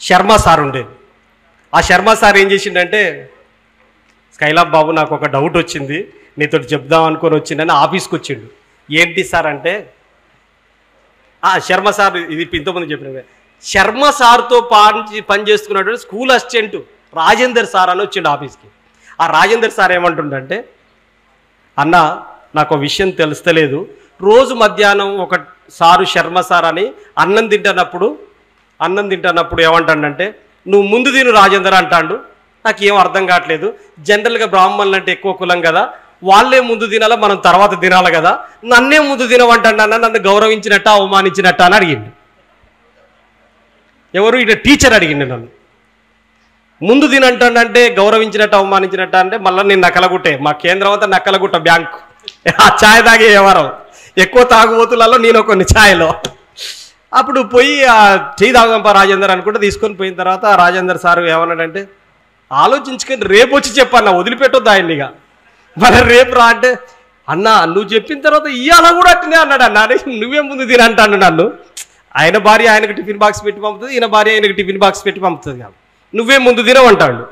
Sharma sir ఉండేది. ఆ Sharma sir ఏం చేసిండంటే, స్కైలాబ్ బాబు నాకు ఒక డౌట్ వచ్చింది, నీతో చెప్దాం అనుకొని వచ్చిండని ఆఫీస్కి వచ్చిండు. ఏంటి సార్ అంటే, శర్మ సార్, ఇది ఇంతకుముందు చెప్పిన శర్మ సార్తో పని చేసుకున్నటువంటి స్కూల్ అసిస్టెంట్ రాజేందర్ సార్ అని వచ్చిండు ఆఫీస్కి. ఆ రాజేందర్ సార్ ఏమంటుండంటే, అన్న నాకు ఒక విషయం తెలుస్తలేదు, రోజు మధ్యాహ్నం ఒక సారు శర్మ సార్ అని అన్నం తింటున్నప్పుడు ఏమంటాడంటే, నువ్వు ముందు తిను రాజేందర్ అంటాడు. నాకు ఏం అర్థం కావట్లేదు, జనరల్గా బ్రాహ్మణులు అంటే ఎక్కువ కులం కదా, వాళ్ళే ముందు తినాలా, మనం తర్వాత తినాలి కదా, నన్నే ముందు తినవంటాడు అన్న, నన్ను గౌరవించినట్ట అవమానించినట్ట అని అడిగిండు. ఎవరు? ఇక టీచర్ అడిగిండు నన్ను. ముందు తినంటాడంటే గౌరవించినట్టు అవమానించినట్ట అంటే మళ్ళీ నేను నక్కలగుట్టే, మా కేంద్రం అంతా నక్కలగుట్ట బ్యాంకు, ఆ ఛాయ్ తాగే వ్యవహారం, ఎక్కువ తాగుబోతులలో నేను కొన్ని ఛాయలో. అప్పుడు పోయి ఆ టీ తాగుదాంపా రాజేందర్ అనుకుంటే తీసుకొని పోయిన తర్వాత రాజేందర్ సార్ ఏమన్నాడంటే, ఆలోచించుకొని రేపు వచ్చి చెప్పన్న, వదిలిపెట్టొద్దు ఆయన్నిగా, మరి రేపు రా అంటే, అన్న నువ్వు చెప్పిన తర్వాత ఇవాళ కూడా అట్నే అన్నాడు అన్న, నువ్వే ముందు తినంటాను నన్ను. ఆయన భార్య ఆయనకు టిఫిన్ బాక్స్ పెట్టి పంపుతుంది, ఈయన భార్య ఆయనకు టిఫిన్ బాక్స్ పెట్టి పంపుతుంది కాదు, నువ్వే ముందు తినవంటాడు.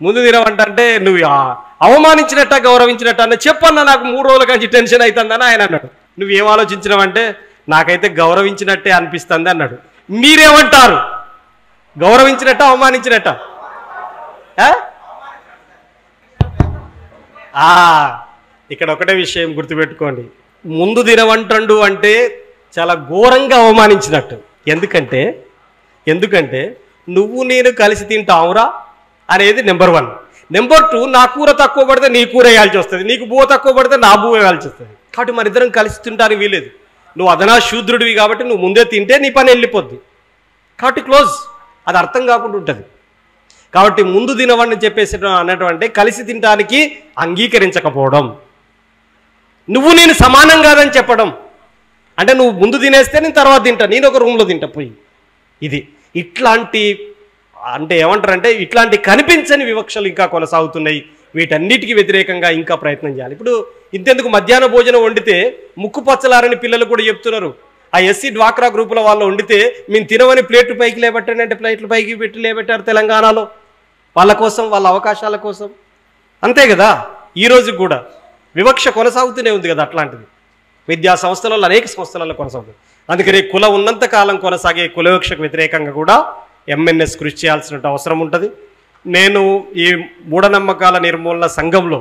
ముందు తినవంటే నువ్వు అవమానించినట్ట గౌరవించినట్ట అన్న చెప్పన్న, నాకు 3 రోజుల నుంచి టెన్షన్ అవుతుందని ఆయన అన్నాడు. నువ్వేం ఆలోచించినావంటే, నాకైతే గౌరవించినట్టే అనిపిస్తుంది అన్నాడు. మీరేమంటారు? గౌరవించినట్ట అవమానించినట్ట? ఇక్కడ ఒకటే విషయం గుర్తుపెట్టుకోండి, ముందు తినవంటండు అంటే చాలా ఘోరంగా అవమానించినట్టు. ఎందుకంటే నువ్వు నేను కలిసి తింటావురా అనేది నెంబర్ 1. నెంబర్ 2, నా కూర తక్కువ పడితే నీ కూర వేయాల్సి వస్తుంది, నీకు బువ్వ తక్కువ పడితే నా బువ్వ వేయాల్సి వస్తుంది. కాబట్టి మన ఇద్దరం కలిసి తింటానికి వీలేదు. నువ్వు అదనా శూద్రుడివి కాబట్టి నువ్వు ముందే తింటే నీ పని వెళ్ళిపోద్ది, కాబట్టి క్లోజ్. అది అర్థం కాకుండా ఉంటుంది. కాబట్టి ముందు తినవని చెప్పేసి అన్నటువంటి కలిసి తినడానికి అంగీకరించకపోవడం, నువ్వు నేను సమానం కాదని చెప్పడం, అంటే నువ్వు ముందు తినేస్తే నేను తర్వాత తింటా, నేను ఒక రూమ్లో తింటా పోయి. ఇట్లాంటి అంటే ఏమంటారంటే, ఇట్లాంటి కనిపించని వివక్షలు ఇంకా కొనసాగుతున్నాయి. వీటన్నిటికీ వ్యతిరేకంగా ఇంకా ప్రయత్నం చేయాలి. ఇప్పుడు ఇంతెందుకు, మధ్యాహ్న భోజనం వండితే ముక్కు పచ్చలారని పిల్లలు కూడా చెప్తున్నారు. ఆ ఎస్సీ డ్వాక్రా గ్రూపుల వాళ్ళు వండితే మేము తినవని ప్లేట్లు పైకి లేబెట్టండి అంటే ప్లేట్లు పైకి పెట్టి లేబెట్టారు తెలంగాణలో, వాళ్ళ కోసం, వాళ్ళ అవకాశాల కోసం. అంతే కదా, ఈరోజు కూడా వివక్ష కొనసాగుతూనే ఉంది కదా. అట్లాంటిది విద్యా సంస్థలలో, అనేక సంస్థలలో కొనసాగుతుంది. అందుకని కులం ఉన్నంత కాలం కొనసాగే కుల వివక్షకు వ్యతిరేకంగా కూడా ఎంఎన్ఎస్ కృషి చేయాల్సిన అవసరం ఉంటుంది. నేను ఈ మూఢనమ్మకాల నిర్మూలన సంఘంలో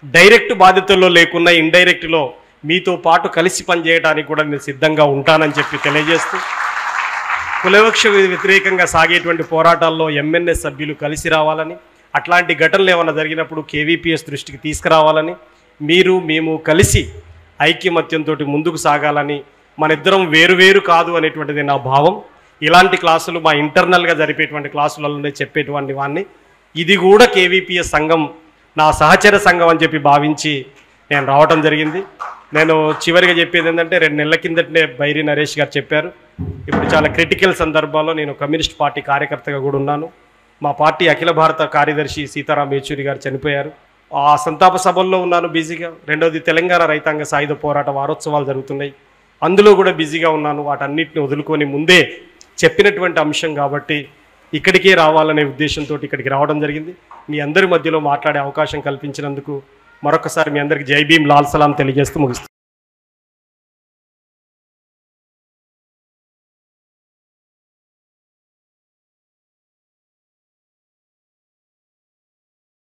డైరెక్ట్ బాధ్యతల్లో లేకున్నా ఇండైరెక్ట్లో మీతో పాటు కలిసి పనిచేయడానికి కూడా నేను సిద్ధంగా ఉంటానని చెప్పి తెలియజేస్తూ, కులవివక్ష వ్యతిరేకంగా సాగేటువంటి పోరాటాల్లో ఎంఎన్ఎస్ సభ్యులు కలిసి రావాలని, అట్లాంటి ఘటనలు ఏమైనా జరిగినప్పుడు కేవీపీఎస్ దృష్టికి తీసుకురావాలని, మీరు మేము కలిసి ఐక్యమత్యంతో ముందుకు సాగాలని, మన ఇద్దరం వేరు కాదు అనేటువంటిది నా భావం. ఇలాంటి క్లాసులు మా ఇంటర్నల్గా జరిపేటువంటి క్లాసులలోనే చెప్పేటువంటి వాడిని, ఇది కూడా కేవీపీఎస్ సంఘం నా సహచర సంఘం అని చెప్పి భావించి నేను రావటం జరిగింది. నేను చివరిగా చెప్పేది ఏంటంటే, 2 నెలల కిందటనే బైరి నరేష్ గారు చెప్పారు, ఇప్పుడు చాలా క్రిటికల్ సందర్భాల్లో నేను కమ్యూనిస్ట్ పార్టీ కార్యకర్తగా కూడా ఉన్నాను. మా పార్టీ అఖిల భారత కార్యదర్శి సీతారాం యేచూరి గారు చనిపోయారు. ఆ సంతాప సభల్లో ఉన్నాను బిజీగా. రెండవది తెలంగాణ రైతాంగ సాయుధ పోరాట వారోత్సవాలు జరుగుతున్నాయి, అందులో కూడా బిజీగా ఉన్నాను. వాటన్నిటిని వదులుకొని ముందే చెప్పినటువంటి అంశం కాబట్టి ఇక్కడికే రావాలనే ఉద్దేశంతో ఇక్కడికి రావడం జరిగింది. మీ అందరి మధ్యలో మాట్లాడే అవకాశం కల్పించినందుకు మరొకసారి మీ అందరికీ జై భీమ్, లాల్ సలాం తెలియజేస్తూ ముగిస్తాను.